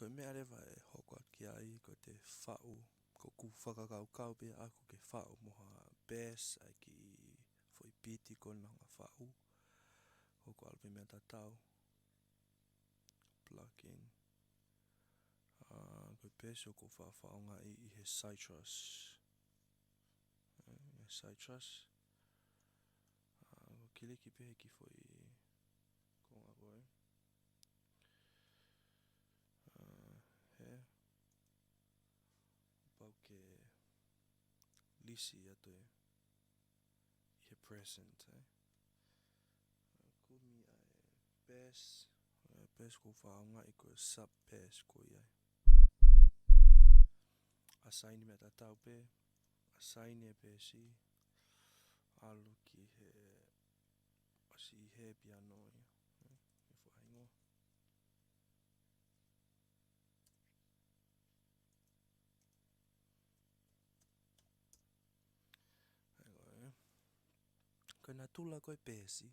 koe mea rewa e hoko atu ki ai, ko te whao, ko ku whakakaukau pia ako ke whao moha bass, ai ki foi piti kona ngā whao, hoko alpe mea tatau, plug in. Koe pēs o ko whawhao ngā I he citrus. Citrus. Ko kiliki pia ki foi ko ngā koe. He. Pau ke lisi atu I he present, Kumi ai bass. Bass ko whao ngā I ko sub bass ko iai. Asaini mea tatau pe. Asaini e pēsi. Alu ki he asi he piano ia. E whaingoa. Koe nā tula koe pēsi,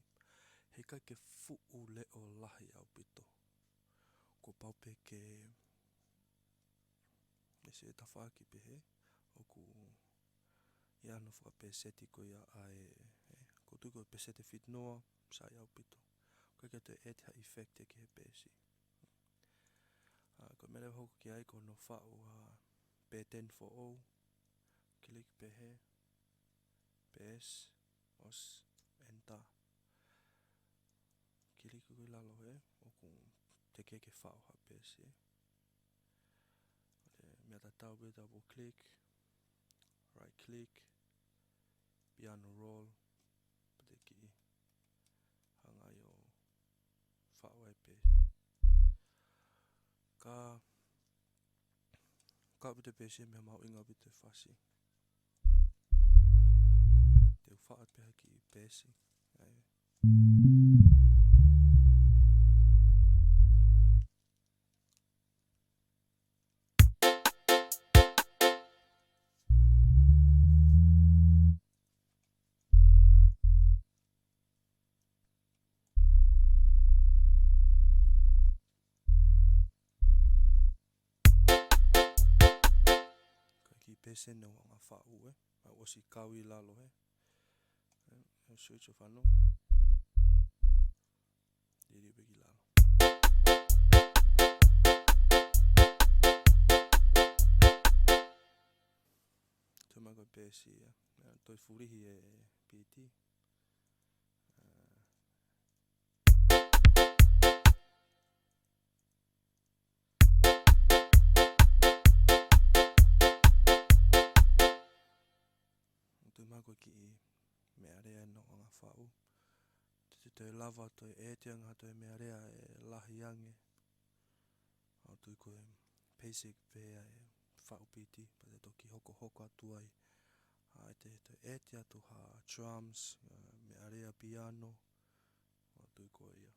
he kai ke fuu leo lahi au pito. Ko paupe ke se tawhaki pehe, o ku iano whakapeseti ko ia ai, ko tuko pesete fit noa, sa iau pito. Koe ke te etia effecte ki he pēsi. Ko mele hoko ki ai ko no whao P1040, click pehe, bass, os, enter. Click koe lalo he, o ku te keke whao ha pēsi. Mea tatau pe double click, right click, piano roll, pate ki hangai o whao e pe. Ka pute pēsi mea mau inga pute whasi. Te whaat peha ki pēsi. Ki pēse no ngā whao Mai osi kawi lalo Switch o whanu. Diri peki lalo. Tuma koe pēsi toi furihi e piti. Tuma koe ki mea rea no ngā whao. Te lava toi etia ngā toi mea rea e lahi ange. Au tui koe basic pēa e whao piti. Pate toki hoko hoko atu ai. Te etia tu ha drums, mea rea piano. Au tui koe ia.